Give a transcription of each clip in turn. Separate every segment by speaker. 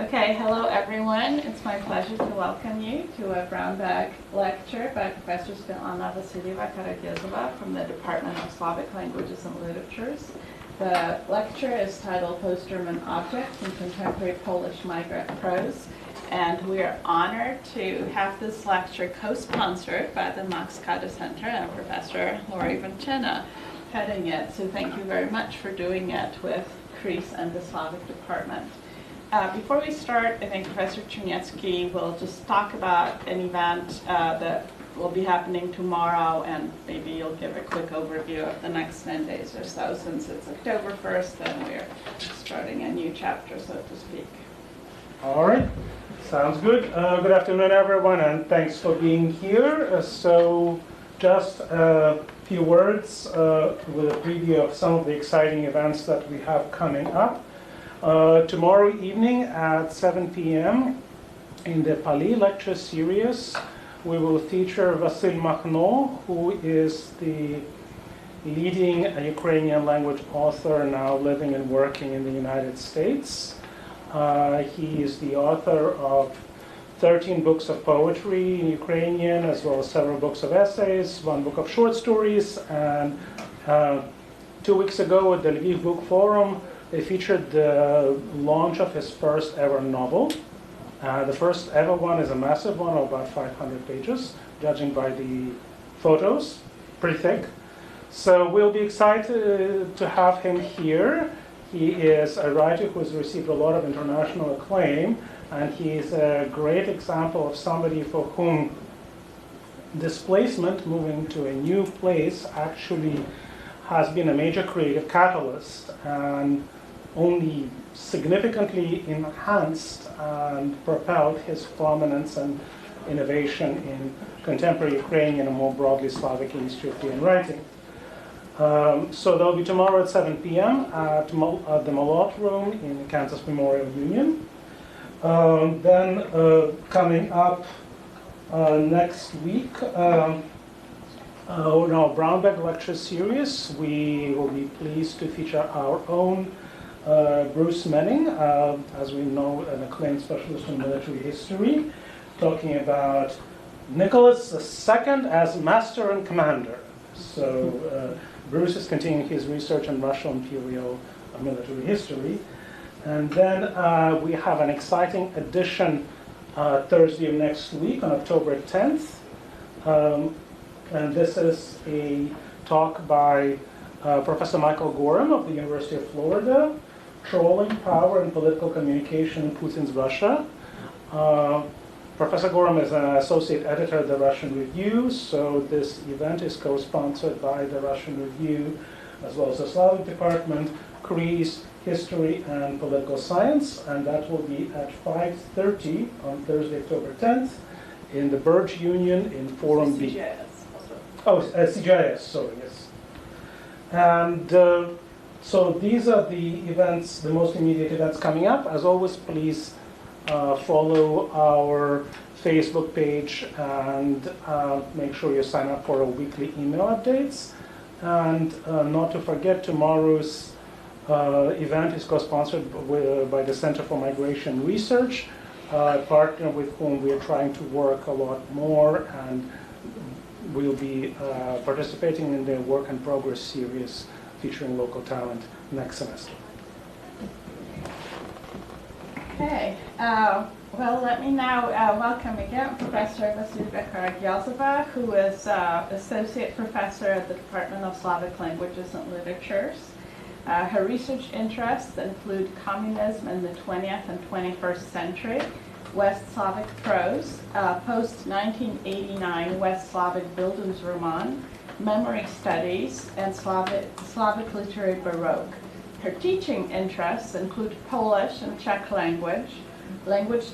Speaker 1: Okay, hello everyone. It's my pleasure to welcome you to a Brownbag lecture by Professor Svetlana Vassileva-Karagyozova from the Department of Slavic Languages and Literatures. The lecture is titled Post-German Objects in Contemporary Polish Migrant Prose, and we are honored to have this lecture co-sponsored by the Max Kade Center and Professor Lori Vanchena heading it. So thank you very much for doing it with CREASE and the Slavic Department. Before we start, I think Professor Czerniecki will just talk about an event that will be happening tomorrow, and maybe you'll give a quick overview of the next 10 days or so. Since it's October 1st, then we're starting a new chapter, so to speak.
Speaker 2: All right, sounds good. Good afternoon, everyone, and thanks for being here. So just a few words with a preview of some of the exciting events that we have coming up. Tomorrow evening at 7 p.m. in the Pali lecture series, we will feature Vasyl Makhno, who is the leading Ukrainian language author now living and working in the United States. He is the author of 13 books of poetry in Ukrainian, as well as several books of essays, one book of short stories, and 2 weeks ago at the Lviv Book Forum, they featured the launch of his first ever novel. The first ever one is a massive one of about 500 pages, judging by the photos, pretty thick. So we'll be excited to have him here. He is a writer who has received a lot of international acclaim, and he is a great example of somebody for whom displacement, moving to a new place, actually has been a major creative catalyst and only significantly enhanced and propelled his prominence and innovation in contemporary Ukrainian and more broadly Slavic Institute of Theory and Writing. So that'll be tomorrow at 7 p.m. at the Malott Room in Kansas Memorial Union. Then coming up next week, in our Brownbag lecture series, we will be pleased to feature our own Bruce Menning, as we know, an acclaimed specialist in military history, talking about Nicholas II as master and commander. So Bruce is continuing his research on Russian imperial military history. And then we have an exciting edition Thursday of next week on October 10th. And this is a talk by Professor Michael Gorham of the University of Florida, Trolling, Power, and Political Communication in Putin's Russia. Professor Gorham is an associate editor at the Russian Review, so this event is co-sponsored by the Russian Review, as well as the Slavic Department, CREASE, History, and Political Science, and that will be at 5:30 on Thursday, October 10th, in the Burge Union in Forum B. CGIS, sorry, yes. And so these are the events, the most immediate events coming up. As always, please follow our Facebook page and make sure you sign up for our weekly email updates. And not to forget, tomorrow's event is co-sponsored by the Center for Migration Research, a partner with whom we are trying to work a lot more, and we'll be participating in the Work in Progress series featuring local talent next semester.
Speaker 1: Okay, well, let me now welcome again Professor Vassileva-Karagyozova, who is Associate Professor at the Department of Slavic Languages and Literatures. Her research interests include communism in the 20th and 21st century, West Slavic prose, post-1989 West Slavic Bildungsroman, memory studies, and Slavic literary Baroque. Her teaching interests include Polish and Czech language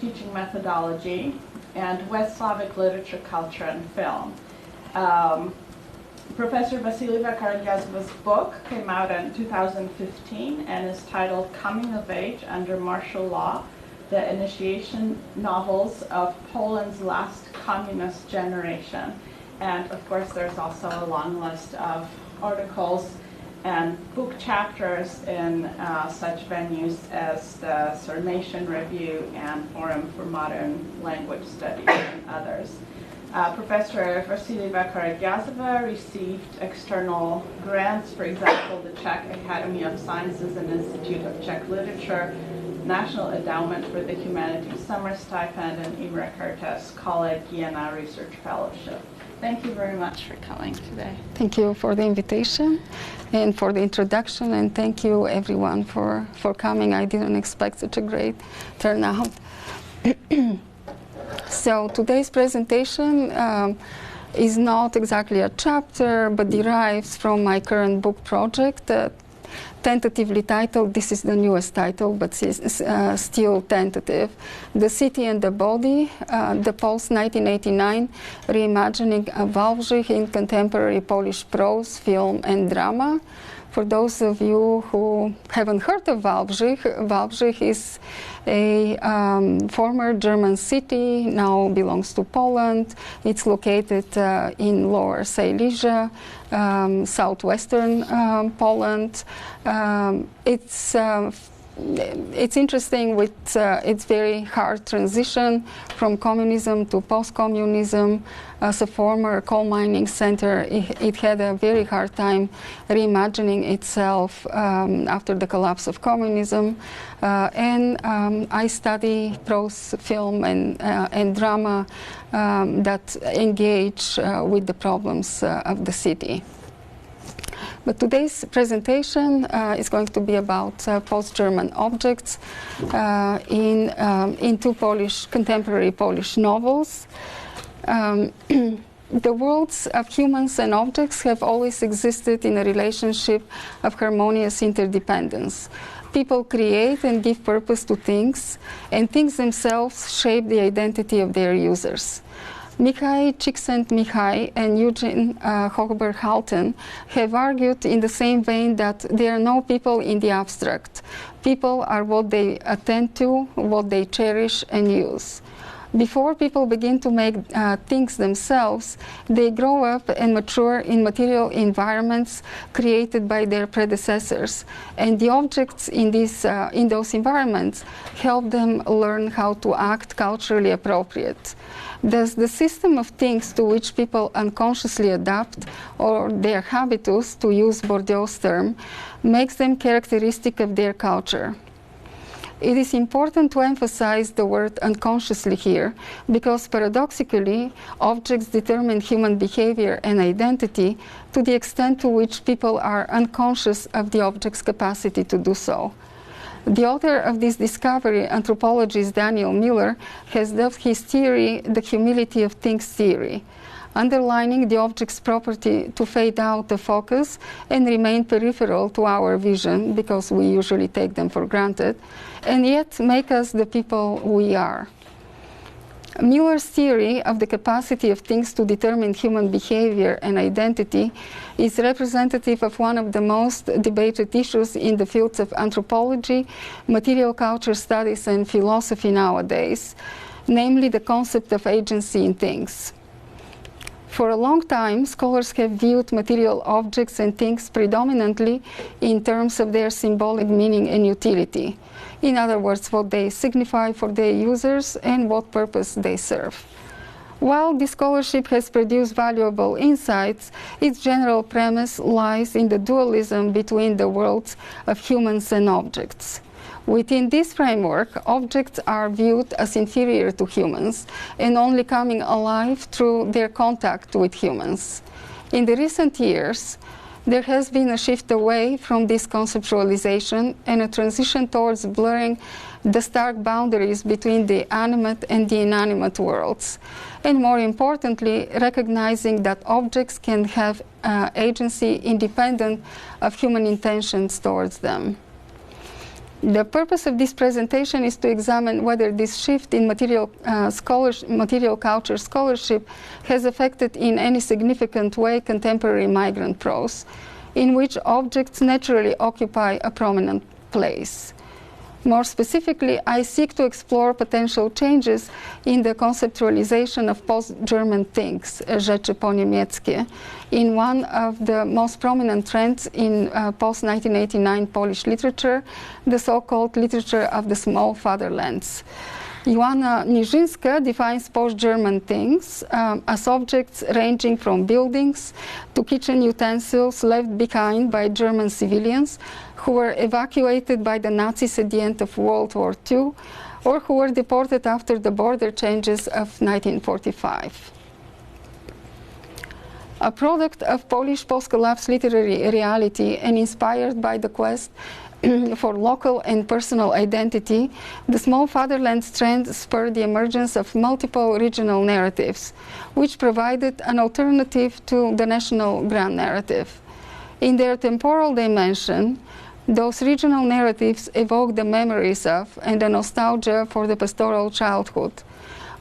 Speaker 1: teaching methodology, and West Slavic literature, culture, and film. Professor Vassileva-Karagyozova's book came out in 2015 and is titled Coming of Age Under Martial Law, The Initiation Novels of Poland's Last Communist Generation. And of course, there's also a long list of articles and book chapters in such venues as the Sarmatian Review and Forum for Modern Language Studies and others. Professor Vassileva-Karagyozova received external grants, for example, the Czech Academy of Sciences and Institute of Czech Literature, National Endowment for the Humanities Summer Stipend, and Imre Kertész Kollégiana Research Fellowship. Thank you very much for coming today.
Speaker 3: Thank you for the invitation and for the introduction, and thank you everyone for coming. I didn't expect such a great turnout. So today's presentation is not exactly a chapter, but derives from my current book project, tentatively titled, this is the newest title, but still tentative, The City and the Body, the post-1989 reimagining of Wałbrzych in contemporary Polish prose, film, and drama. For those of you who haven't heard of Wałbrzych, Wałbrzych is a former German city, now belongs to Poland. It's located in Lower Silesia, southwestern Poland. It's interesting with its very hard transition from communism to post-communism. As a former coal mining center, it had a very hard time reimagining itself after the collapse of communism. I study prose, film, and drama that engage with the problems of the city. But today's presentation is going to be about post-German objects in two contemporary Polish novels. The worlds of humans and objects have always existed in a relationship of harmonious interdependence. People create and give purpose to things, and things themselves shape the identity of their users. Michał Csikszentmihalyi and Eugene Hochberg-Halten have argued in the same vein that there are no people in the abstract. People are what they attend to, what they cherish and use. Before people begin to make things themselves, they grow up and mature in material environments created by their predecessors. And the objects in those environments help them learn how to act culturally appropriate. Thus, the system of things to which people unconsciously adapt, or their habitus, to use Bourdieu's term, makes them characteristic of their culture. It is important to emphasize the word unconsciously here, because paradoxically, objects determine human behavior and identity to the extent to which people are unconscious of the object's capacity to do so. The author of this discovery, anthropologist Daniel Miller, has dubbed his theory the humility of things theory, underlining the object's property to fade out the focus and remain peripheral to our vision, because we usually take them for granted, and yet make us the people we are. Miller's theory of the capacity of things to determine human behavior and identity is representative of one of the most debated issues in the fields of anthropology, material culture studies, and philosophy nowadays, namely the concept of agency in things. For a long time, scholars have viewed material objects and things predominantly in terms of their symbolic meaning and utility. In other words, what they signify for their users and what purpose they serve. While this scholarship has produced valuable insights, its general premise lies in the dualism between the worlds of humans and objects. Within this framework, objects are viewed as inferior to humans and only coming alive through their contact with humans. In the recent years, there has been a shift away from this conceptualization and a transition towards blurring the stark boundaries between the animate and the inanimate worlds, and more importantly, recognizing that objects can have agency independent of human intentions towards them. The purpose of this presentation is to examine whether this shift in material culture scholarship has affected in any significant way contemporary migrant prose, in which objects naturally occupy a prominent place. More specifically, I seek to explore potential changes in the conceptualization of post-German things, rzeczy po niemieckie, in one of the most prominent trends in post-1989 Polish literature, the so-called literature of the small fatherlands. Joanna Nijińska defines post-German things as objects ranging from buildings to kitchen utensils left behind by German civilians who were evacuated by the Nazis at the end of World War II or who were deported after the border changes of 1945. A product of Polish post-collapse literary reality and inspired by the quest for local and personal identity, the small fatherland trend spurred the emergence of multiple regional narratives, which provided an alternative to the national grand narrative. In their temporal dimension, those regional narratives evoke the memories of and the nostalgia for the pastoral childhood,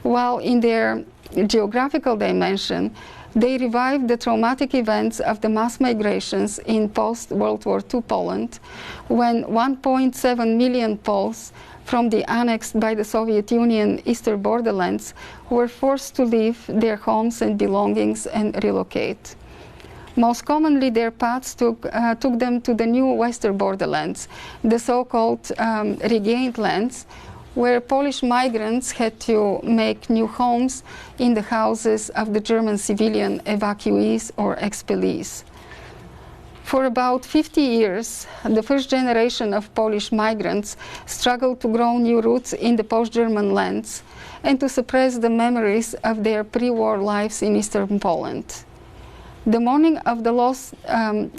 Speaker 3: while in their geographical dimension, they revive the traumatic events of the mass migrations in post-World War II Poland, when 1.7 million Poles from the annexed by the Soviet Union eastern borderlands were forced to leave their homes and belongings and relocate. Most commonly, their paths took them to the new western borderlands, the so-called regained lands, where Polish migrants had to make new homes in the houses of the German civilian evacuees or expellees. For about 50 years, the first generation of Polish migrants struggled to grow new roots in the post-German lands and to suppress the memories of their pre-war lives in eastern Poland. The mourning of the lost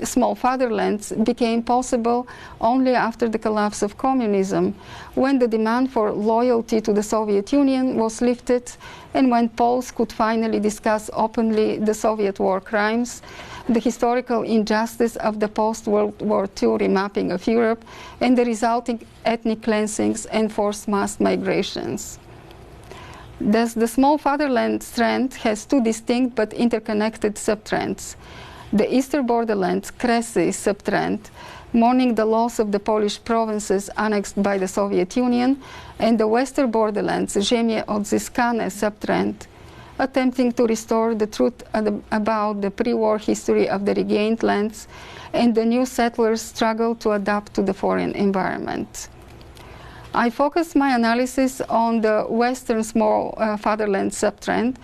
Speaker 3: small fatherlands became possible only after the collapse of communism, when the demand for loyalty to the Soviet Union was lifted and when Poles could finally discuss openly the Soviet war crimes, the historical injustice of the post-World War II remapping of Europe, and the resulting ethnic cleansings and forced mass migrations. Thus, the small fatherland trend has two distinct but interconnected subtrends. The eastern borderlands Kresy subtrend, mourning the loss of the Polish provinces annexed by the Soviet Union, and the western borderlands Ziemie odzyskane subtrend, attempting to restore the truth about the pre-war history of the regained lands and the new settlers' struggle to adapt to the foreign environment. I focused my analysis on the Western small fatherland subtrend,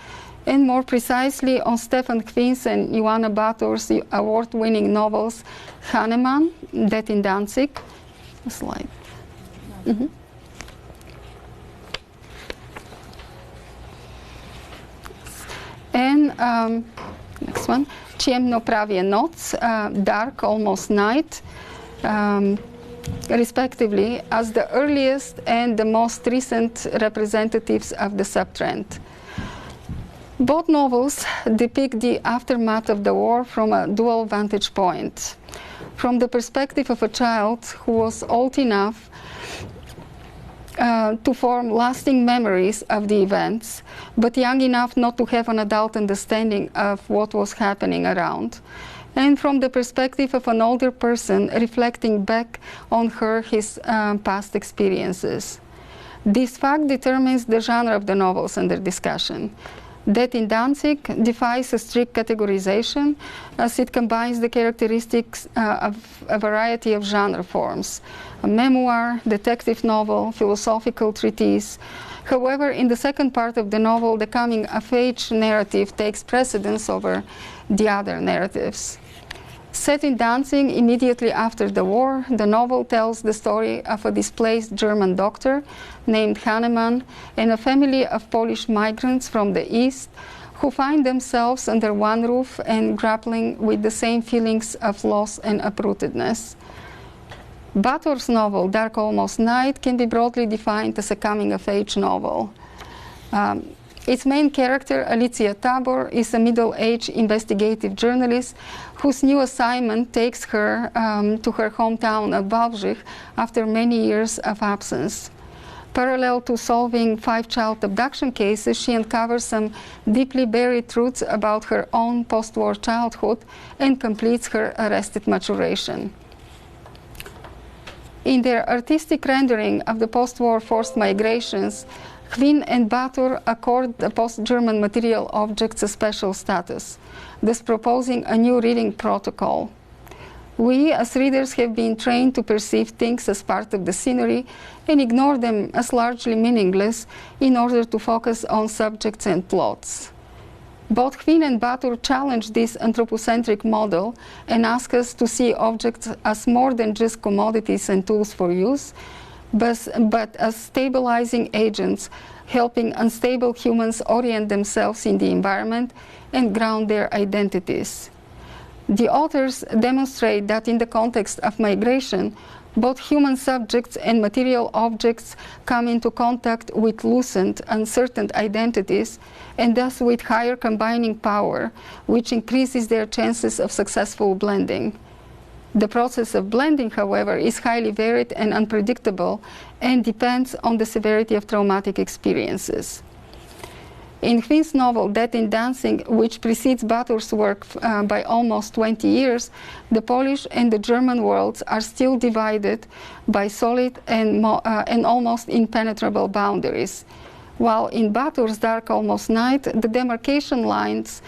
Speaker 3: and more precisely on Stefan Kvin's and Joanna Bator's award-winning novels Hahnemann, Death in Danzig. A slide. Mm-hmm. And next one, Ciemno prawie noc, Dark almost night. Respectively, as the earliest and the most recent representatives of the subtrend. Both novels depict the aftermath of the war from a dual vantage point. From the perspective of a child who was old enough to form lasting memories of the events, but young enough not to have an adult understanding of what was happening around, and from the perspective of an older person reflecting back on his past experiences. This fact determines the genre of the novels under discussion. Death in Danzig defies a strict categorization, as it combines the characteristics of a variety of genre forms: a memoir, detective novel, philosophical treatise. However, in the second part of the novel, the coming-of-age narrative takes precedence over the other narratives. Set in Danzig immediately after the war, the novel tells the story of a displaced German doctor named Hahnemann and a family of Polish migrants from the East who find themselves under one roof and grappling with the same feelings of loss and uprootedness. Bator's novel, Dark Almost Night, can be broadly defined as a coming-of-age novel. Its main character, Alicja Tabor, is a middle-aged investigative journalist whose new assignment takes her to her hometown of Wałbrzych after many years of absence. Parallel to solving 5 child abduction cases, she uncovers some deeply buried truths about her own post-war childhood and completes her arrested maturation. In their artistic rendering of the post-war forced migrations, Hvin and Batur accord the post-German material objects a special status, thus proposing a new reading protocol. We, as readers, have been trained to perceive things as part of the scenery and ignore them as largely meaningless in order to focus on subjects and plots. Both Hvin and Batur challenge this anthropocentric model and ask us to see objects as more than just commodities and tools for use, but as stabilizing agents, helping unstable humans orient themselves in the environment and ground their identities. The authors demonstrate that in the context of migration, both human subjects and material objects come into contact with loosened, uncertain identities, and thus with higher combining power, which increases their chances of successful blending. The process of blending, however, is highly varied and unpredictable and depends on the severity of traumatic experiences. In Hvin's novel Death in Dancing, which precedes Batur's work by almost 20 years, the Polish and the German worlds are still divided by solid and almost impenetrable boundaries. While in Batur's Dark Almost Night, the demarcation lines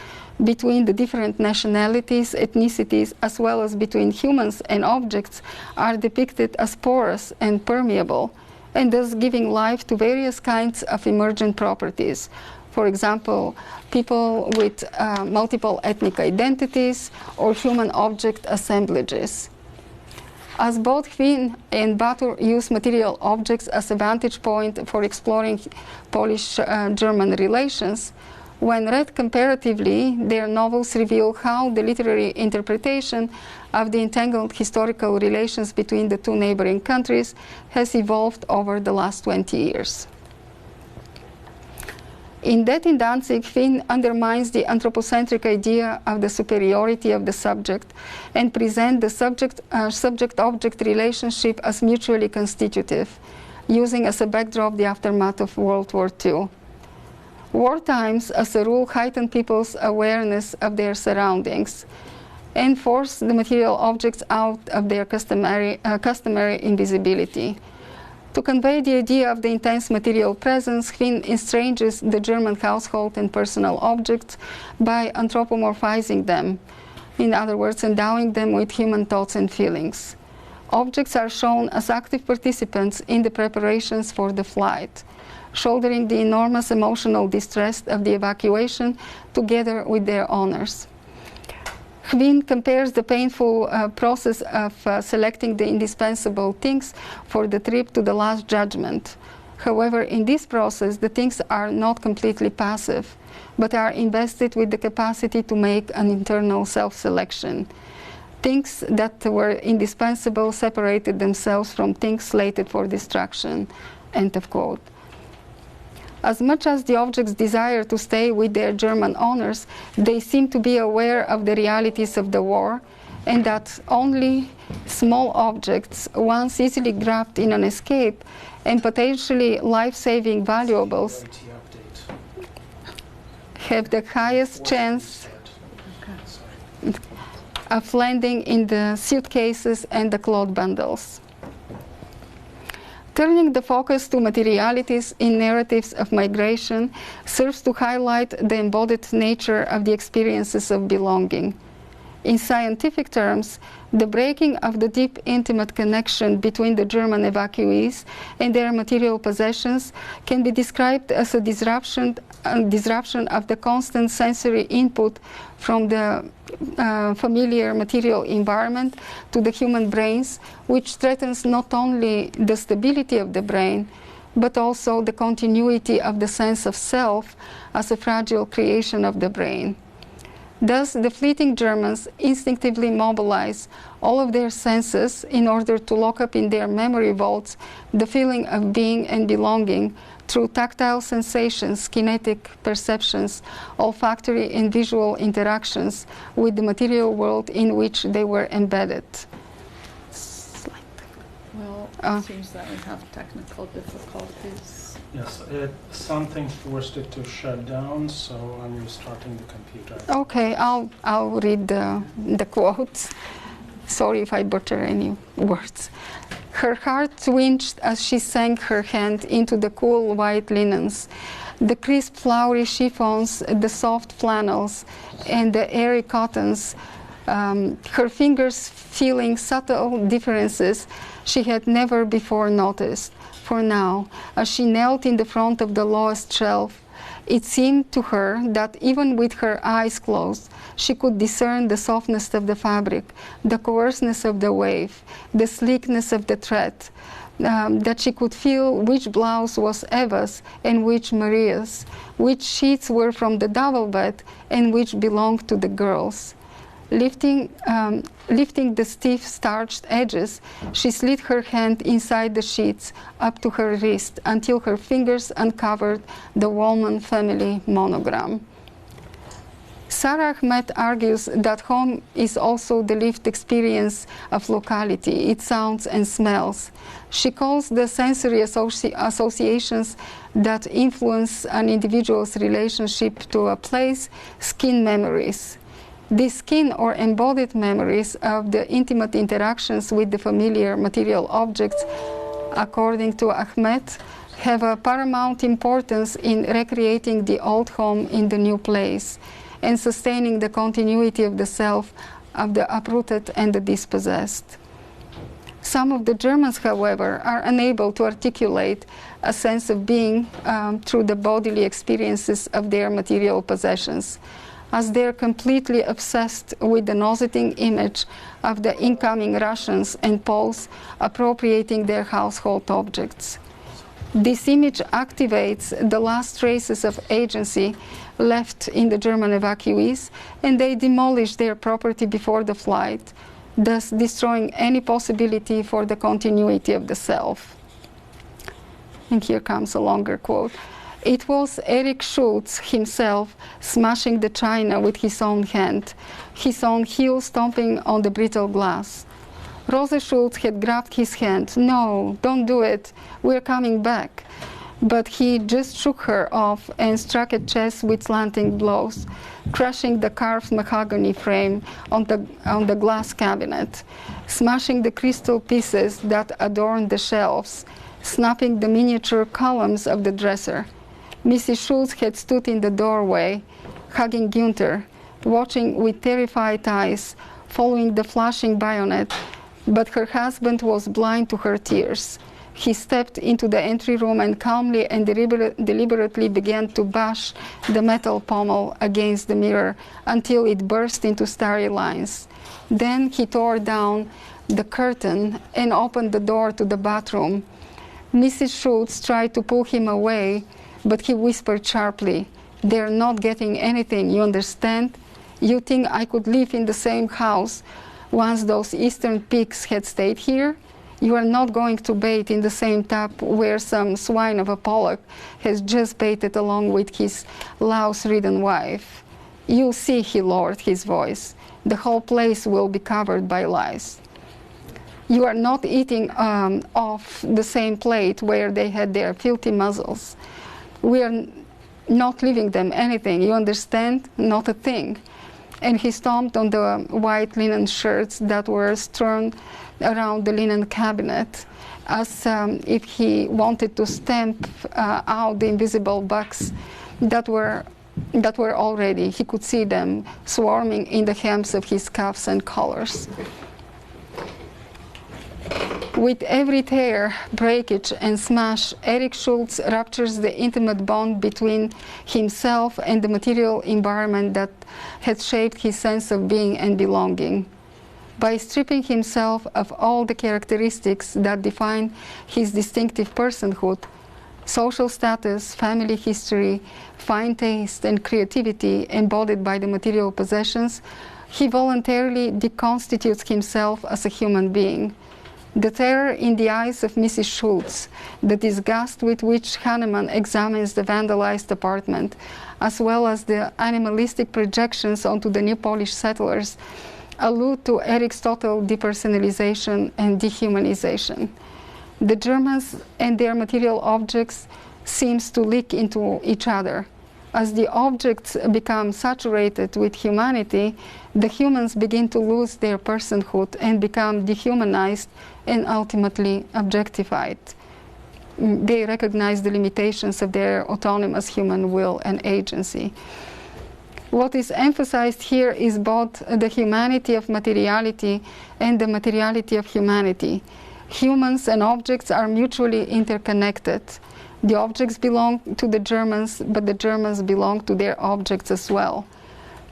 Speaker 3: between the different nationalities, ethnicities, as well as between humans and objects are depicted as porous and permeable, and thus giving life to various kinds of emergent properties. For example, people with multiple ethnic identities or human object assemblages. As both Hvin and Batur use material objects as a vantage point for exploring Polish-German relations, when read comparatively, their novels reveal how the literary interpretation of the entangled historical relations between the two neighboring countries has evolved over the last 20 years. In Death in Danzig, Hvin undermines the anthropocentric idea of the superiority of the subject and presents the subject-object relationship as mutually constitutive, using as a backdrop the aftermath of World War II. War times, as a rule, heighten people's awareness of their surroundings and force the material objects out of their customary invisibility. To convey the idea of the intense material presence, Hvin estranges the German household and personal objects by anthropomorphizing them, in other words, endowing them with human thoughts and feelings. Objects are shown as active participants in the preparations for the flight, shouldering the enormous emotional distress of the evacuation together with their owners. Hvin compares the painful process of selecting the indispensable things for the trip to the Last Judgment. However, in this process, the things are not completely passive, but are invested with the capacity to make an internal self-selection. Things that were indispensable separated themselves from things slated for destruction. End of quote. As much as the objects desire to stay with their German owners, they seem to be aware of the realities of the war, and that only small objects, once easily grabbed in an escape, and potentially life-saving valuables, have the highest chance of landing in the suitcases and the cloth bundles. Turning the focus to materialities in narratives of migration serves to highlight the embodied nature of the experiences of belonging. In scientific terms, the breaking of the deep, intimate connection between the German evacuees and their material possessions can be described as a disruption of the constant sensory input from the familiar material environment to the human brains, which threatens not only the stability of the brain, but also the continuity of the sense of self as a fragile creation of the brain. Thus, the fleeting Germans instinctively mobilize all of their senses in order to lock up in their memory vaults the feeling of being and belonging through tactile sensations, kinetic perceptions, olfactory and visual interactions with the material world in which they were embedded.
Speaker 1: Well, it seems that we have technical difficulties.
Speaker 2: Yes, something forced it to shut down, so I'm restarting the computer.
Speaker 3: Okay, I'll read the quotes. Sorry if I butcher any words. Her heart twinged as she sank her hand into the cool white linens, the crisp flowery chiffons, the soft flannels, and the airy cottons, her fingers feeling subtle differences she had never before noticed. For now, as she knelt in the front of the lowest shelf, it seemed to her that even with her eyes closed, she could discern the softness of the fabric, the coarseness of the wave, the sleekness of the thread, that she could feel which blouse was Eva's and which Maria's, which sheets were from the double bed and which belonged to the girls. Lifting the stiff starched edges, she slid her hand inside the sheets up to her wrist until her fingers uncovered the Wallman family monogram. Sarah Ahmed argues that home is also the lived experience of locality, its sounds and smells. She calls the sensory associations that influence an individual's relationship to a place skin memories. These skin or embodied memories of the intimate interactions with the familiar material objects, according to Ahmed, have a paramount importance in recreating the old home in the new place and sustaining the continuity of the self, of the uprooted and the dispossessed. Some of the Germans, however, are unable to articulate a sense of being through the bodily experiences of their material possessions, as they're completely obsessed with the nauseating image of the incoming Russians and Poles appropriating their household objects. This image activates the last traces of agency left in the German evacuees, and they demolish their property before the flight, thus destroying any possibility for the continuity of the self. And here comes a longer quote. It was Erich Schultz himself smashing the china with his own hand, his own heel stomping on the brittle glass. Rosa Schultz had grabbed his hand. "No, don't do it, we're coming back." But he just shook her off and struck at chest with slanting blows, crushing the carved mahogany frame on the glass cabinet, smashing the crystal pieces that adorned the shelves, snapping the miniature columns of the dresser. Mrs. Schultz had stood in the doorway, hugging Günther, watching with terrified eyes, following the flashing bayonet, but her husband was blind to her tears. He stepped into the entry room and calmly and deliberately began to bash the metal pommel against the mirror until it burst into starry lines. Then he tore down the curtain and opened the door to the bathroom. Mrs. Schultz tried to pull him away, but he whispered sharply, "They're not getting anything, you understand? You think I could live in the same house once those eastern pigs had stayed here? You are not going to bathe in the same tub where some swine of a Pollock has just bathed along with his louse-ridden wife. You'll see," he lowered his voice. "The whole place will be covered by lice. You are not eating off the same plate where they had their filthy muzzles. We are not leaving them anything, you understand? Not a thing." And he stomped on the white linen shirts that were strewn around the linen cabinet, as if he wanted to stamp out the invisible bugs that were already, he could see them swarming in the hems of his cuffs and collars. With every tear, breakage, and smash, Erich Schultz ruptures the intimate bond between himself and the material environment that had shaped his sense of being and belonging. By stripping himself of all the characteristics that define his distinctive personhood, social status, family history, fine taste, and creativity embodied by the material possessions, he voluntarily deconstitutes himself as a human being. The terror in the eyes of Mrs. Schultz, the disgust with which Hahnemann examines the vandalized apartment, as well as the animalistic projections onto the new Polish settlers, allude to Erich's total depersonalization and dehumanization. The Germans and their material objects seems to leak into each other. As the objects become saturated with humanity, the humans begin to lose their personhood and become dehumanized and ultimately objectified. They recognize the limitations of their autonomous human will and agency. What is emphasized here is both the humanity of materiality and the materiality of humanity. Humans and objects are mutually interconnected. The objects belong to the Germans, but the Germans belong to their objects as well.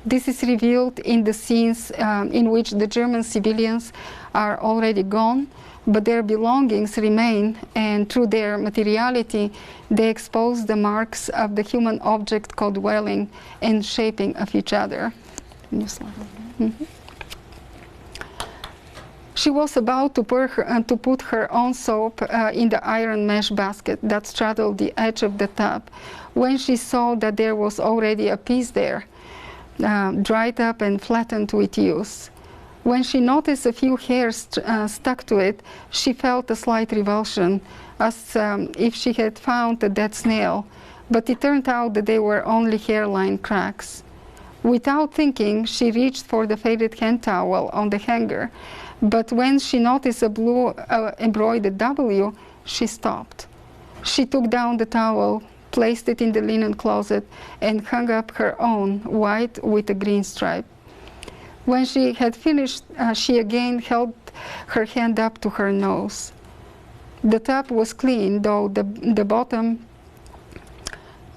Speaker 3: This is revealed in the scenes in which the German civilians are already gone, but their belongings remain, and through their materiality, they expose the marks of the human object co-dwelling and shaping of each other. She was about to put her own soap in the iron mesh basket that straddled the edge of the tub when she saw that there was already a piece there, dried up and flattened with use. When she noticed a few hairs stuck to it, she felt a slight revulsion, as if she had found a dead snail, but it turned out that they were only hairline cracks. Without thinking, she reached for the faded hand towel on the hanger, but when she noticed a blue embroidered W, she stopped. She took down the towel, placed it in the linen closet, and hung up her own, white with a green stripe. When she had finished, she again held her hand up to her nose. The tub was clean, though the bottom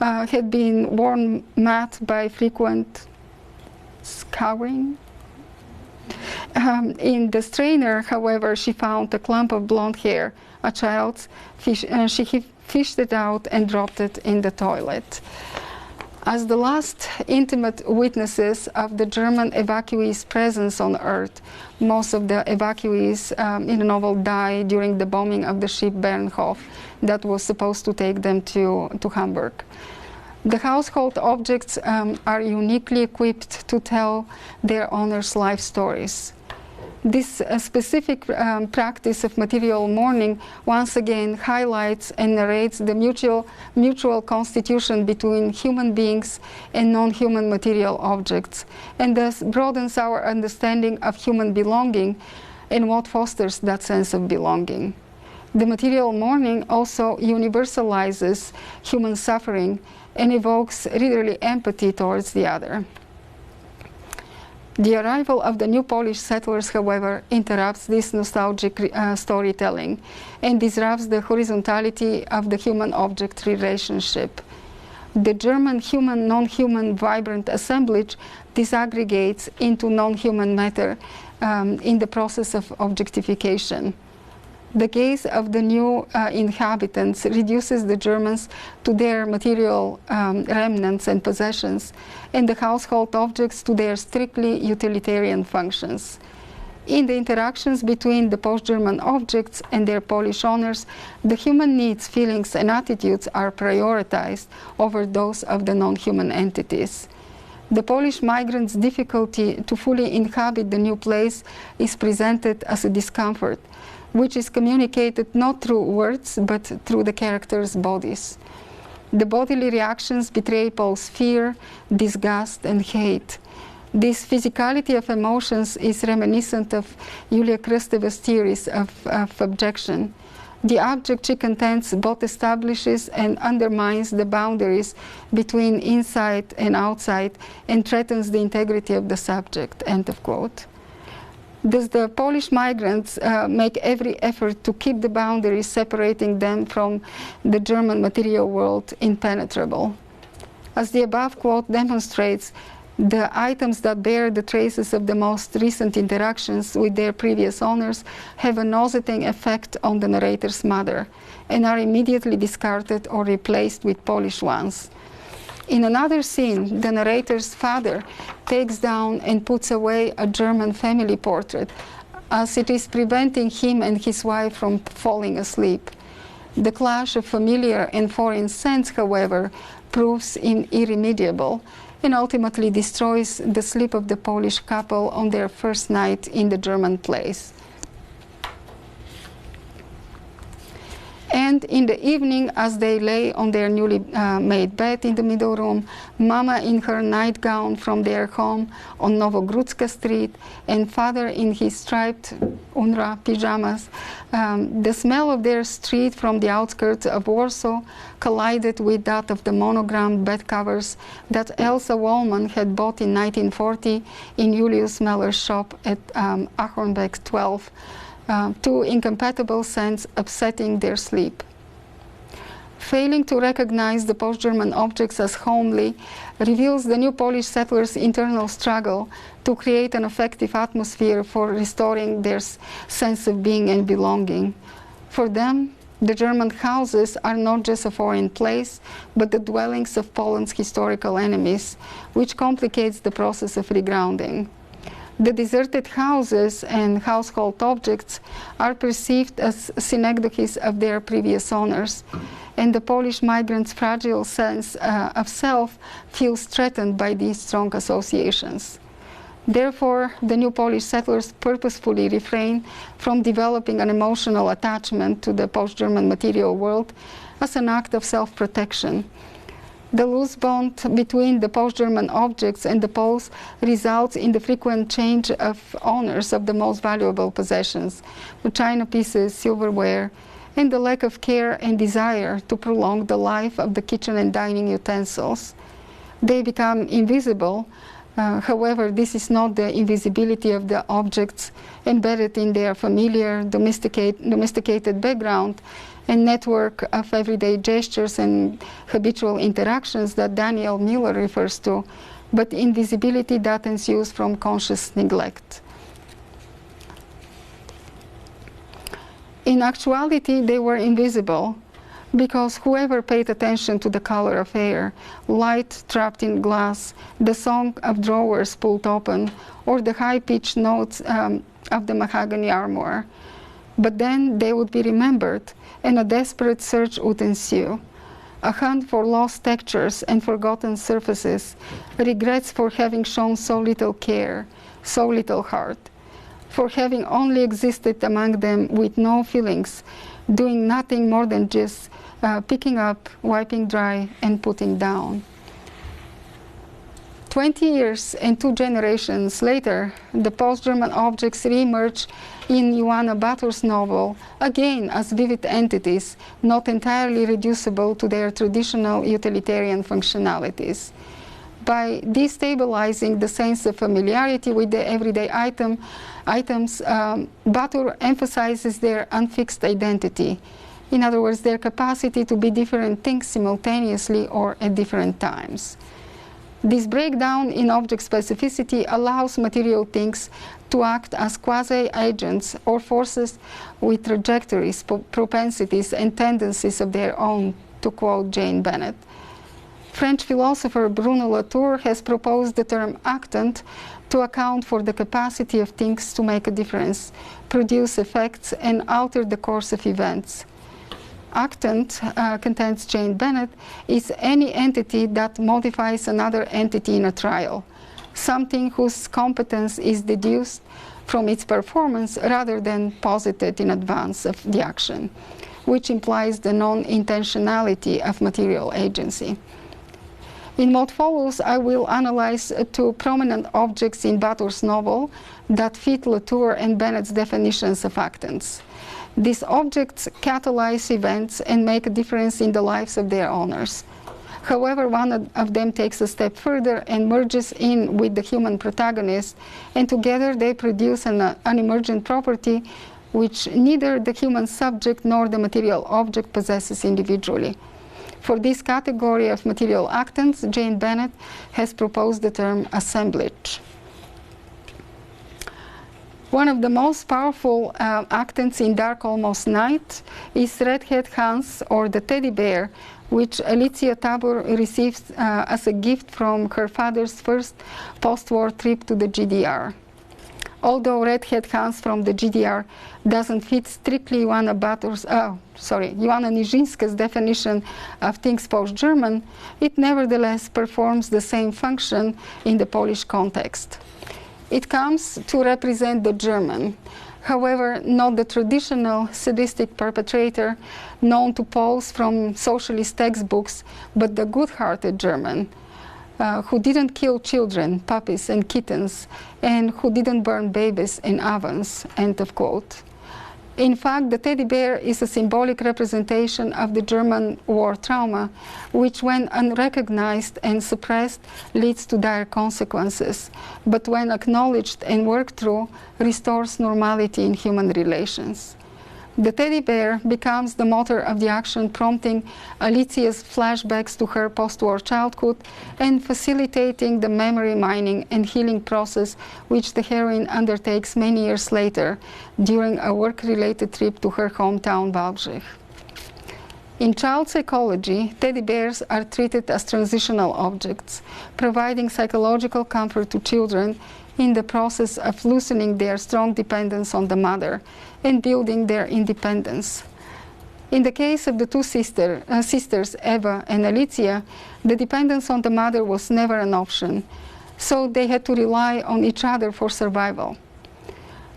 Speaker 3: had been worn matte by frequent scouring. In the strainer, however, she found a clump of blonde hair, a child's. She fished it out and dropped it in the toilet. As the last intimate witnesses of the German evacuees' presence on Earth, most of the evacuees in the novel died during the bombing of the ship Bernhof that was supposed to take them to Hamburg. The household objects are uniquely equipped to tell their owners' life stories. This specific practice of material mourning once again highlights and narrates the mutual constitution between human beings and non-human material objects, and thus broadens our understanding of human belonging and what fosters that sense of belonging. The material mourning also universalizes human suffering and evokes readerly empathy towards the other. The arrival of the new Polish settlers, however, interrupts this nostalgic storytelling and disrupts the horizontality of the human-object relationship. The German human, non-human, vibrant assemblage disaggregates into non-human matter in the process of objectification. The gaze of the new inhabitants reduces the Germans to their material remnants and possessions, and the household objects to their strictly utilitarian functions. In the interactions between the post-German objects and their Polish owners, the human needs, feelings, and attitudes are prioritized over those of the non-human entities. The Polish migrants' difficulty to fully inhabit the new place is presented as a discomfort, which is communicated not through words, but through the characters' bodies. The bodily reactions betray both fear, disgust, and hate. This physicality of emotions is reminiscent of Julia Kristeva's theories of objection. The object she contends both establishes and undermines the boundaries between inside and outside and threatens the integrity of the subject, end of quote. Thus, the Polish migrants make every effort to keep the boundaries separating them from the German material world impenetrable. As the above quote demonstrates, the items that bear the traces of the most recent interactions with their previous owners have a nauseating effect on the narrator's mother and are immediately discarded or replaced with Polish ones. In another scene, the narrator's father takes down and puts away a German family portrait, as it is preventing him and his wife from falling asleep. The clash of familiar and foreign sense, however, proves irremediable and ultimately destroys the sleep of the Polish couple on their first night in the German place. And in the evening, as they lay on their newly made bed in the middle room, Mama in her nightgown from their home on Novogródzka Street, and Father in his striped UNRWA pajamas, the smell of their street from the outskirts of Warsaw collided with that of the monogrammed bed covers that Elsa Wallman had bought in 1940 in Julius Meller's shop at Achornbeck 12. Two incompatible scents upsetting their sleep. Failing to recognize the post-German objects as homely reveals the new Polish settlers' internal struggle to create an effective atmosphere for restoring their sense of being and belonging. For them, the German houses are not just a foreign place, but the dwellings of Poland's historical enemies, which complicates the process of regrounding. The deserted houses and household objects are perceived as synecdoches of their previous owners, and the Polish migrant's fragile sense of self feels threatened by these strong associations. Therefore, the new Polish settlers purposefully refrain from developing an emotional attachment to the post-German material world as an act of self-protection. The loose bond between the post-German objects and the Poles results in the frequent change of owners of the most valuable possessions, the china pieces, silverware, and the lack of care and desire to prolong the life of the kitchen and dining utensils. They become invisible. However, this is not the invisibility of the objects embedded in their familiar, domesticated background and network of everyday gestures and habitual interactions that Daniel Miller refers to, but invisibility that ensues from conscious neglect. In actuality, they were invisible because whoever paid attention to the color of air, light trapped in glass, the song of drawers pulled open, or the high-pitched notes of the mahogany armoire. But then they would be remembered, and a desperate search would ensue. A hunt for lost textures and forgotten surfaces, regrets for having shown so little care, so little heart, for having only existed among them with no feelings, doing nothing more than just picking up, wiping dry, and putting down. 20 years and 2 generations later, the post-German objects re-emerge in Ioana Batur's novel, again as vivid entities, not entirely reducible to their traditional utilitarian functionalities. By destabilizing the sense of familiarity with the everyday items, Batur emphasizes their unfixed identity. In other words, their capacity to be different things simultaneously or at different times. This breakdown in object specificity allows material things to act as quasi-agents or forces with trajectories, propensities, and tendencies of their own, to quote Jane Bennett. French philosopher Bruno Latour has proposed the term actant to account for the capacity of things to make a difference, produce effects, and alter the course of events. Actant, contends Jane Bennett, is any entity that modifies another entity in a trial, something whose competence is deduced from its performance rather than posited in advance of the action, which implies the non-intentionality of material agency. In what follows, I will analyze 2 prominent objects in Batur's novel that fit Latour and Bennett's definitions of actants. These objects catalyze events and make a difference in the lives of their owners. However, one of them takes a step further and merges in with the human protagonist, and together they produce an emergent property which neither the human subject nor the material object possesses individually. For this category of material actants, Jane Bennett has proposed the term assemblage. One of the most powerful actants in Dark Almost Night is Redhead Hans, or the teddy bear, which Alicia Tabor receives as a gift from her father's first post-war trip to the GDR. Although Redhead Hans from the GDR doesn't fit strictly Ioana Nijińska's definition of things post-German, it nevertheless performs the same function in the Polish context. It comes to represent the German, However, not the traditional sadistic perpetrator known to Poles from socialist textbooks, but the good-hearted German, who didn't kill children, puppies, and kittens, and who didn't burn babies in ovens, end of quote. In fact, the teddy bear is a symbolic representation of the German war trauma, which when unrecognized and suppressed leads to dire consequences, but when acknowledged and worked through, restores normality in human relations. The teddy bear becomes the motor of the action, prompting Alicia's flashbacks to her post-war childhood and facilitating the memory mining and healing process which the heroine undertakes many years later during a work-related trip to her hometown Wałbrzych. In child psychology, teddy bears are treated as transitional objects, providing psychological comfort to children in the process of loosening their strong dependence on the mother and building their independence. In the case of the two sisters, Eva and Alicia, the dependence on the mother was never an option, so they had to rely on each other for survival.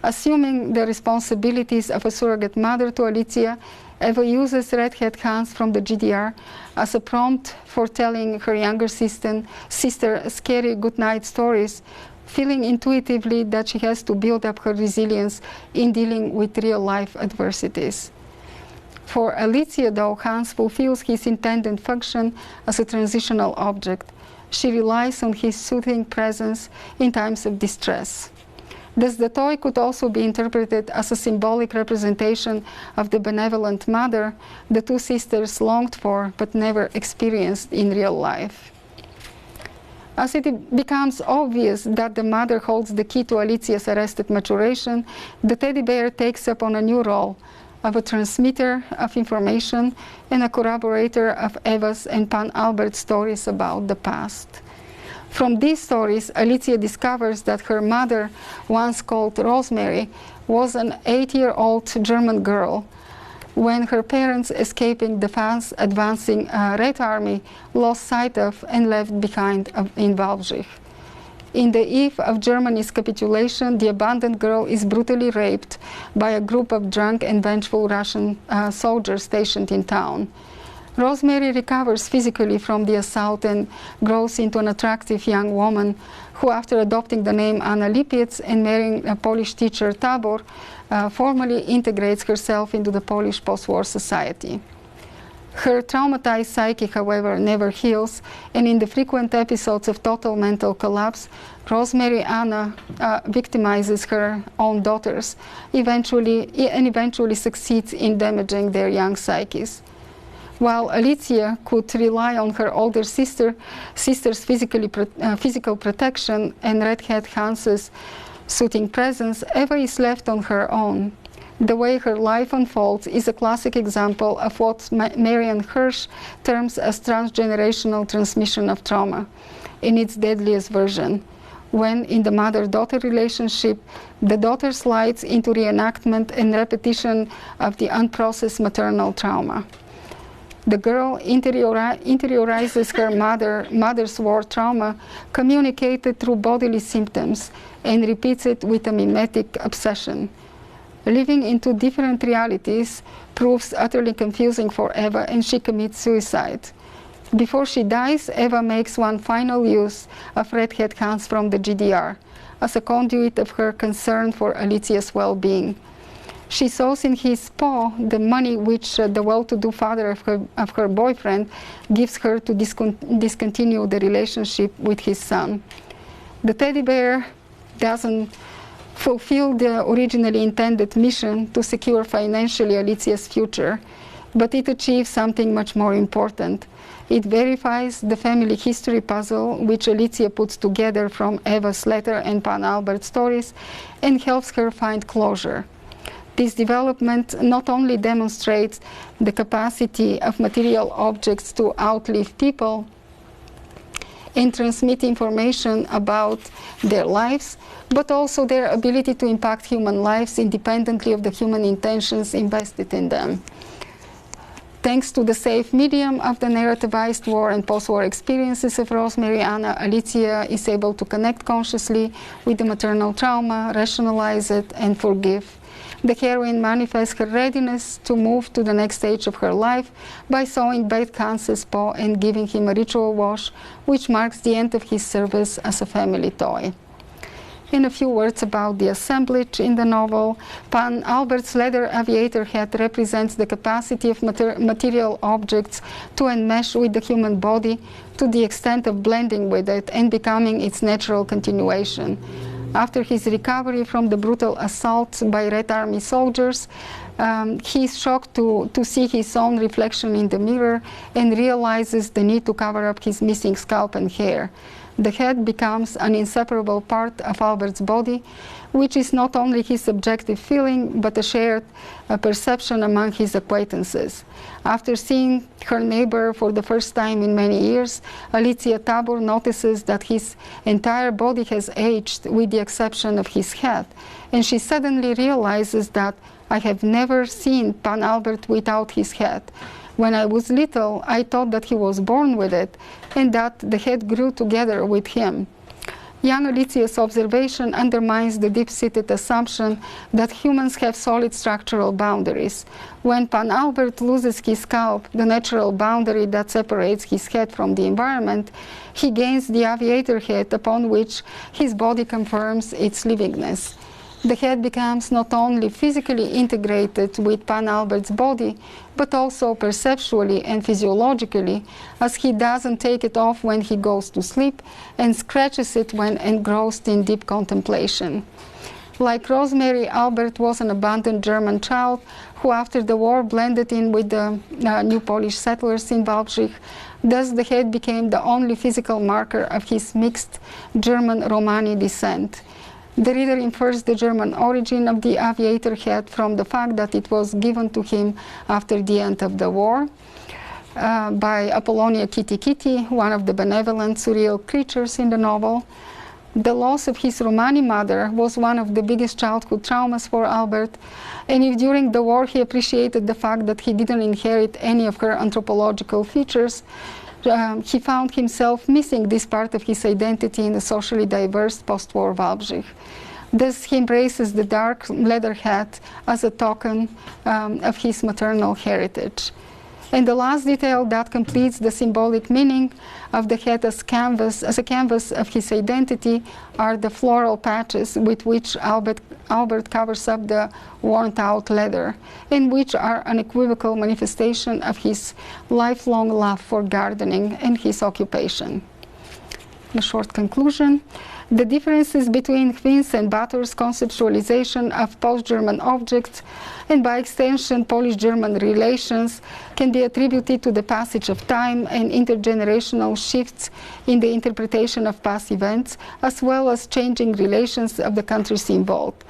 Speaker 3: Assuming the responsibilities of a surrogate mother to Alicia, Eva uses redhead Hans from the GDR as a prompt for telling her younger sister scary goodnight stories, feeling intuitively that she has to build up her resilience in dealing with real-life adversities. For Alicia, though, Hans fulfills his intended function as a transitional object. She relies on his soothing presence in times of distress. Thus, the toy could also be interpreted as a symbolic representation of the benevolent mother the two sisters longed for but never experienced in real life. As it becomes obvious that the mother holds the key to Alicia's arrested maturation, the teddy bear takes up on a new role of a transmitter of information and a corroborator of Eva's and Pan Albert's stories about the past. From these stories, Alicia discovers that her mother, once called Rosemary, was an 8-year-old German girl when her parents, escaping the fast advancing Red Army, lost sight of and left behind in Wałbrzych. In the eve of Germany's capitulation, the abandoned girl is brutally raped by a group of drunk and vengeful Russian soldiers stationed in town. Rosemary recovers physically from the assault and grows into an attractive young woman who, after adopting the name Anna Lipiec and marrying a Polish teacher Tabor, formally integrates herself into the Polish post-war society. Her traumatized psyche, however, never heals, and in the frequent episodes of total mental collapse, Rosemary Anna victimizes her own daughters, eventually succeeds in damaging their young psyches. While Alicia could rely on her older sister's physical protection and redhead Hans's soothing presence, Eva is left on her own. The way her life unfolds is a classic example of what Marian Hirsch terms as transgenerational transmission of trauma, in its deadliest version, when in the mother-daughter relationship, the daughter slides into reenactment and repetition of the unprocessed maternal trauma. The girl interiorizes her mother's war trauma, communicated through bodily symptoms, and repeats it with a mimetic obsession. Living in two different realities proves utterly confusing for Eva, and she commits suicide. Before she dies, Eva makes one final use of redhead Hans from the GDR as a conduit of her concern for Alicia's well-being. She sews in his paw the money which the well-to-do father of her boyfriend gives her to discontinue the relationship with his son. The teddy bear doesn't fulfill the originally intended mission to secure financially Alicia's future, but it achieves something much more important. It verifies the family history puzzle which Alicia puts together from Eva's letter and Pan Albert stories and helps her find closure. This development not only demonstrates the capacity of material objects to outlive people and transmit information about their lives, but also their ability to impact human lives independently of the human intentions invested in them. Thanks to the safe medium of the narrativized war and post-war experiences of Rosemary Anna, Alicia is able to connect consciously with the maternal trauma, rationalize it, and forgive. the heroine manifests her readiness to move to the next stage of her life by sewing Beit Kans's paw and giving him a ritual wash, which marks the end of his service as a family toy. In a few words about the assemblage in the novel, Pan Albert's leather aviator hat represents the capacity of material objects to enmesh with the human body to the extent of blending with it and becoming its natural continuation. After his recovery from the brutal assault by Red Army soldiers, he is shocked to see his own reflection in the mirror and realizes the need to cover up his missing scalp and hair. The head becomes an inseparable part of Albert's body, which is not only his subjective feeling, but a shared perception among his acquaintances. After seeing her neighbor for the first time in many years, Alicia Tabor notices that his entire body has aged with the exception of his head, and she suddenly realizes that I have never seen Pan Albert without his head. When I was little, I thought that he was born with it, and that the head grew together with him. Young Alicia's observation undermines the deep-seated assumption that humans have solid structural boundaries. When Pan Albert loses his scalp, the natural boundary that separates his head from the environment, he gains the aviator head upon which his body confirms its livingness. The head becomes not only physically integrated with Pan Albert's body, but also perceptually and physiologically, as he doesn't take it off when he goes to sleep and scratches it when engrossed in deep contemplation. Like Rosemary, Albert was an abandoned German child who after the war blended in with the new Polish settlers in Wałbrzych. Thus the head became the only physical marker of his mixed German-Romani descent. The reader infers the German origin of the aviator head from the fact that it was given to him after the end of the war by Apollonia Kitty Kitty, one of the benevolent surreal creatures in the novel. The loss of his Romani mother was one of the biggest childhood traumas for Albert, and if during the war he appreciated the fact that he didn't inherit any of her anthropological features, he found himself missing this part of his identity in the socially diverse post-war Wałbrzych. Thus, he embraces the dark leather hat as a token of his maternal heritage. And the last detail that completes the symbolic meaning of the head as a canvas of his identity are the floral patches with which Albert covers up the worn-out leather, and which are an equivocal manifestation of his lifelong love for gardening and his occupation. A short conclusion. The differences between Chwin's and Bator's conceptualization of post-German objects, and by extension Polish-German relations, can be attributed to the passage of time and intergenerational shifts in the interpretation of past events, as well as changing relations of the countries involved.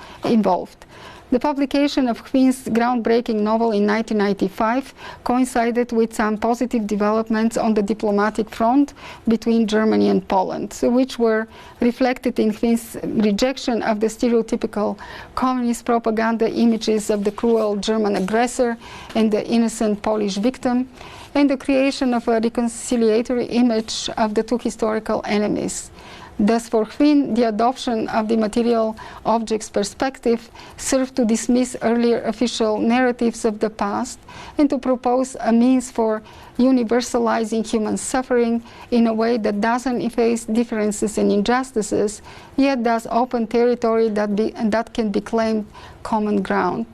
Speaker 3: The publication of Chwin's groundbreaking novel in 1995 coincided with some positive developments on the diplomatic front between Germany and Poland, which were reflected in Chwin's rejection of the stereotypical communist propaganda images of the cruel German aggressor and the innocent Polish victim, and the creation of a reconciliatory image of the two historical enemies. Thus, for Chwin, the adoption of the material object's perspective served to dismiss earlier official narratives of the past and to propose a means for universalizing human suffering in a way that doesn't efface differences and injustices, yet does open territory that can be claimed common ground.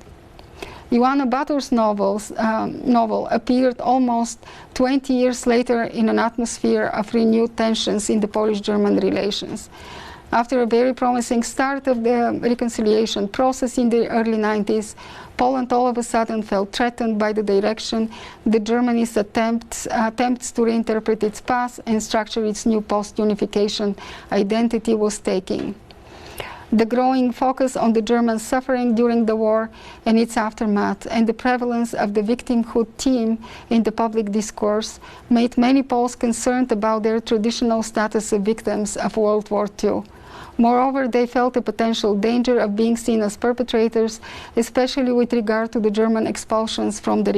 Speaker 3: Ioana Bator's novel appeared almost 20 years later in an atmosphere of renewed tensions in the Polish-German relations. After a very promising start of the reconciliation process in the early 90s, Poland all of a sudden felt threatened by the direction that Germany's attempts to reinterpret its past and structure its new post-unification identity was taking. The growing focus on the German suffering during the war and its aftermath, and the prevalence of the victimhood theme in the public discourse made many Poles concerned about their traditional status of victims of World War II. Moreover, they felt a potential danger of being seen as perpetrators, especially with regard to the German expulsions from the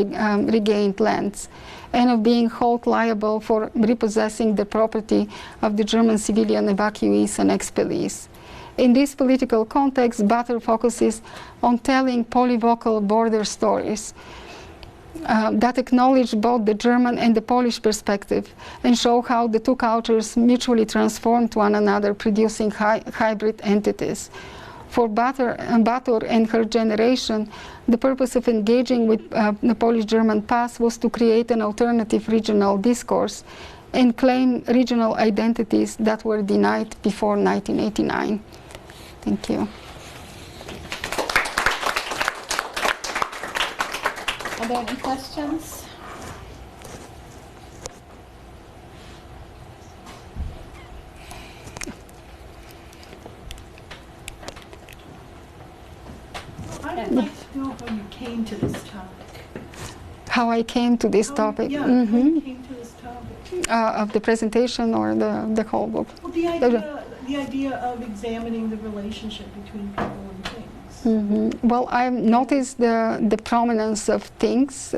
Speaker 3: regained lands, and of being held liable for repossessing the property of the German civilian evacuees and expellees. In this political context, Butter focuses on telling polyvocal border stories that acknowledge both the German and the Polish perspective and show how the two cultures mutually transformed one another, producing hybrid entities. For Butter and her generation, the purpose of engaging with the Polish-German past was to create an alternative regional discourse and claim regional identities that were denied before 1989. Thank you.
Speaker 1: Are there any questions?
Speaker 4: I'd like to know how you came to this topic.
Speaker 3: How I came to this topic.
Speaker 4: Yeah, how you came to this topic.
Speaker 3: Of the presentation or the whole book?
Speaker 4: Well, the idea of examining the relationship between people and things.
Speaker 3: Well, I've noticed the prominence of things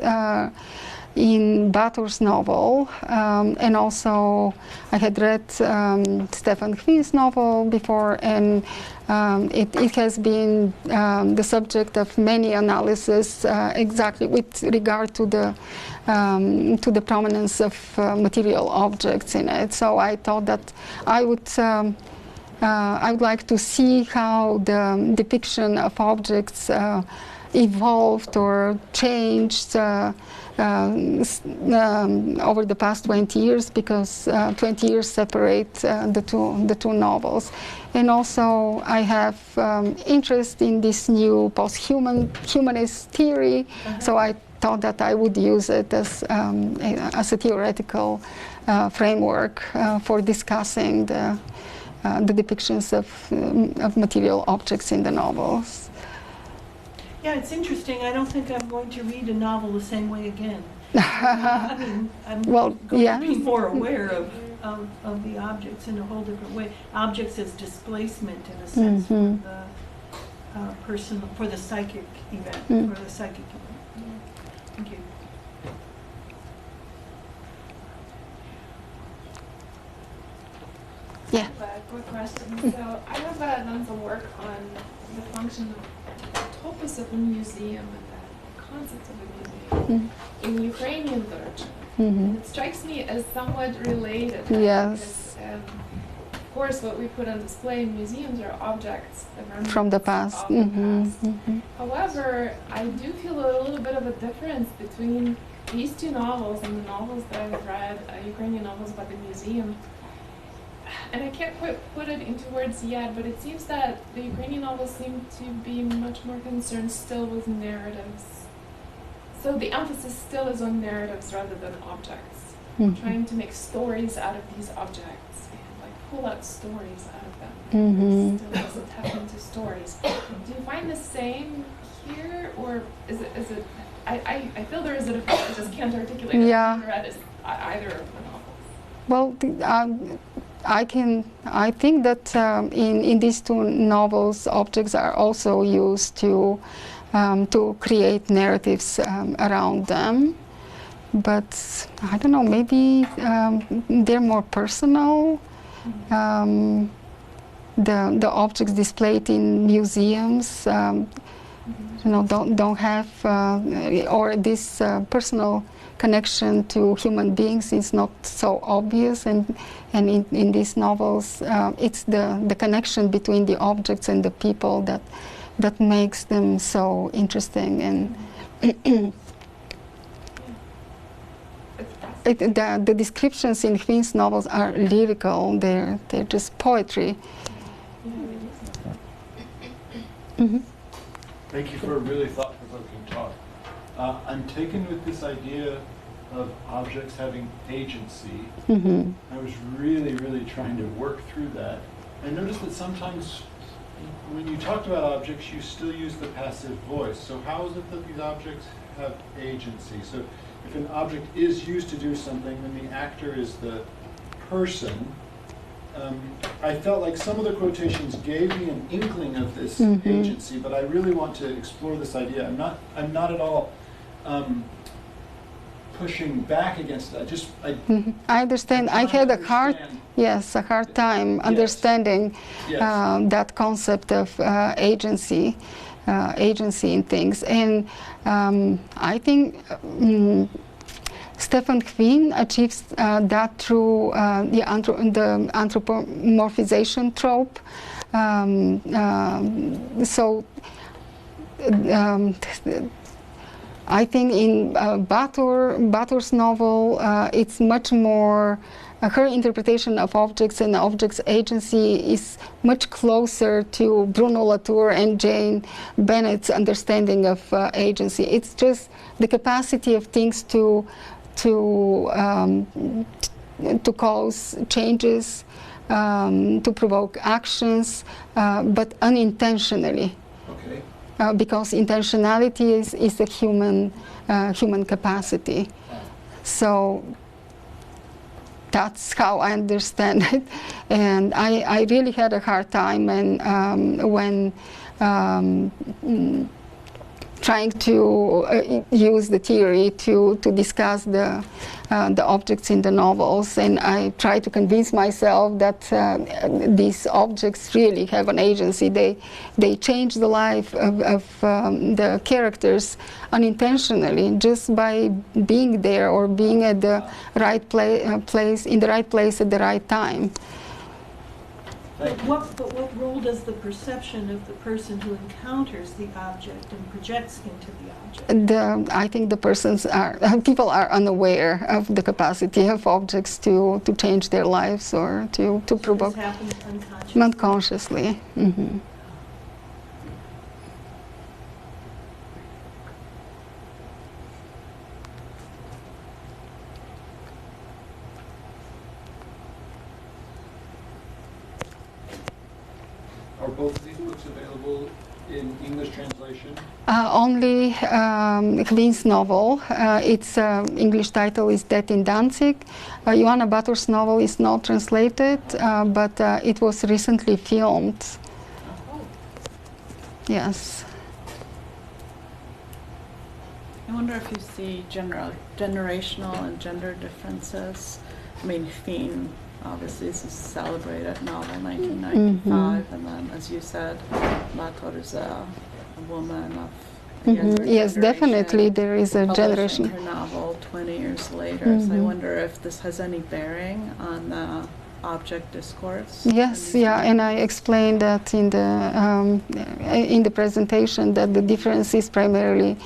Speaker 3: in Batur's novel, and also I had read Stefan Chwin's novel before, and it has been the subject of many analyses exactly with regard to the prominence of material objects in it. So I thought that I would like to see how the depiction of objects evolved or changed over the past 20 years, because 20 years separate the two novels. And also I have interest in this new post-humanist theory, so I thought that I would use it as a theoretical framework for discussing the depictions of material objects in the novels.
Speaker 4: Yeah, it's interesting. I don't think I'm going to read a novel the same way again. I mean, I'm going to be more aware of the objects in a whole different way. Objects as displacement, in a sense, for the personal, for the psychic event, for the psychic event. Thank you.
Speaker 3: Yeah.
Speaker 5: I have a quick question. So I have done some work on the function of the topos of a museum and the concept of a museum in Ukrainian literature. And it strikes me as somewhat related.
Speaker 3: Yes.
Speaker 5: Because, of course, what we put on display in museums are objects that
Speaker 3: from the past.
Speaker 5: However, I do feel a little bit of a difference between these two novels and the novels that I've read, Ukrainian novels about the museum. And I can't quite put it into words yet, but it seems that the Ukrainian novels seem to be much more concerned still with narratives. So the emphasis still is on narratives rather than objects. Trying to make stories out of these objects and like pull out stories out of them. Still doesn't tap into stories. Do you find the same here, or is it? I feel there is a difference. I just can't articulate it. I haven't read either of the novels.
Speaker 3: Well, I think that in these two novels, objects are also used to create narratives around them. But I don't know, maybe they're more personal. The objects displayed in museums, don't have, or this personal connection to human beings is not so obvious, and in these novels it's the connection between the objects and the people that makes them so interesting. And the descriptions in Chwin's novels are lyrical, they're just poetry.
Speaker 6: Thank you for a really thought-provoking talk. I'm taken with this idea of objects having agency. I was really, really trying to work through that. I noticed that sometimes when you talked about objects, you still use the passive voice. So how is it that these objects have agency? So if an object is used to do something, then the actor is the person. I felt like some of the quotations gave me an inkling of this agency, but I really want to explore this idea. I'm not at all pushing back against it. I
Speaker 3: understand. I had a hard yes, a hard time understanding that concept of agency in things. And I think Stefan Hwin achieves that through the anthropomorphization trope. I think in Bator's novel, it's much more, her interpretation of objects and objects' agency is much closer to Bruno Latour and Jane Bennett's understanding of agency. It's just the capacity of things to cause changes, to provoke actions, but unintentionally.
Speaker 6: Okay.
Speaker 3: Because intentionality is a human capacity. So that's how I understand it. And I really had a hard time when trying to use the theory to discuss the objects in the novels, and I try to convince myself that these objects really have an agency. They change the life of the characters unintentionally, just by being there or being at the right place in the right place at the right time.
Speaker 4: But what role does the perception of the person who encounters the object and projects into the object?
Speaker 3: I think people are unaware of the capacity of objects to change their lives or to provoke.
Speaker 4: This happens unconsciously.
Speaker 3: Unconsciously. Mm-hmm.
Speaker 6: Are both of these books available in English translation?
Speaker 3: Only Hwin's novel. Its English title is Death in Danzig. Joanna Bator's novel is not translated, but it was recently filmed.
Speaker 1: Oh.
Speaker 3: Yes.
Speaker 1: I wonder if you see generational and gender differences. I mean, Hwin obviously is a celebrated novel, 1995, and then, as you said, Bator is a woman of a younger
Speaker 3: Yes,
Speaker 1: generation,
Speaker 3: definitely there is a generation.
Speaker 1: Her novel 20 years later, so I wonder if this has any bearing on the object discourse.
Speaker 3: Yes, yeah, and I explained that in the presentation, that the difference is primarily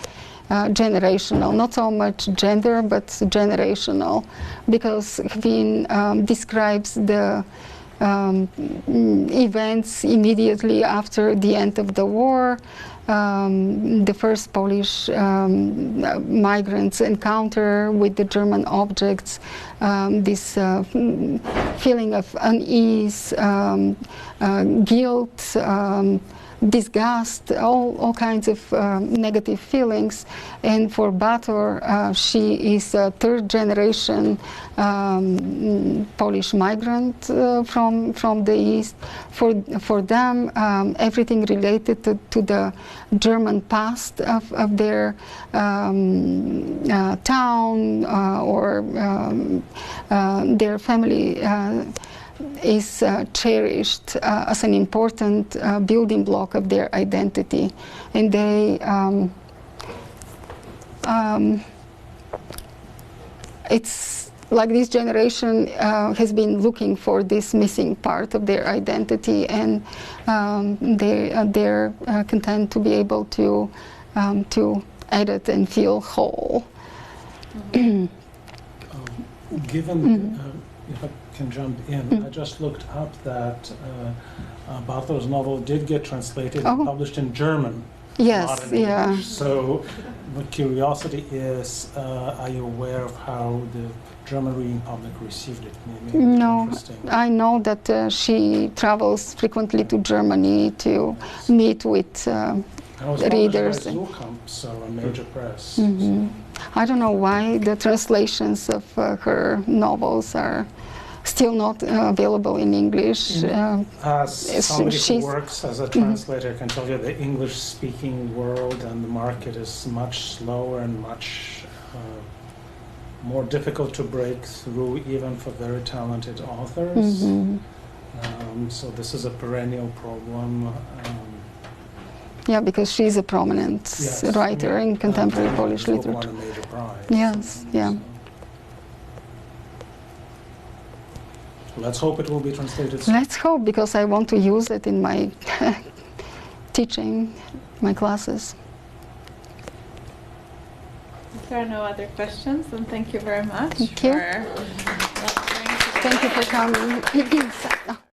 Speaker 3: generational, not so much gender, but generational, because Hwin describes the events immediately after the end of the war, the first Polish migrants' encounter with the German objects, this feeling of unease, guilt, disgust, all kinds of negative feelings. And for Bator, she is a third generation Polish migrant from the East. For them, everything related to the German past of their town or their family is cherished as an important building block of their identity. And they, it's like this generation has been looking for this missing part of their identity, and they're content to be able to edit and feel whole.
Speaker 2: Given, if I can jump in, I just looked up that Bator's novel did get translated and published in German.
Speaker 3: Yes,
Speaker 2: not in
Speaker 3: yeah.
Speaker 2: English. So the curiosity is, are you aware of how the German reading public received it? Maybe
Speaker 3: No,
Speaker 2: interesting.
Speaker 3: I know that she travels frequently to Germany to meet with readers.
Speaker 2: So a major press.
Speaker 3: Mm-hmm. I don't know why the translations of her novels are still not available in English.
Speaker 2: As somebody who works as a translator can tell you, the English-speaking world and the market is much slower and much more difficult to break through even for very talented authors. So this is a perennial problem.
Speaker 3: Yeah, because she's a prominent
Speaker 2: Yes,
Speaker 3: writer in contemporary
Speaker 2: and
Speaker 3: Polish
Speaker 2: won
Speaker 3: literature.
Speaker 2: a major prize.
Speaker 3: Yes, yeah.
Speaker 2: So let's hope it will be translated soon.
Speaker 3: Let's hope, because I want to use it in my teaching, my classes.
Speaker 1: If there are no other questions, then thank you very much.
Speaker 3: Thank you.
Speaker 1: for lecturing today.
Speaker 3: Thank you for coming.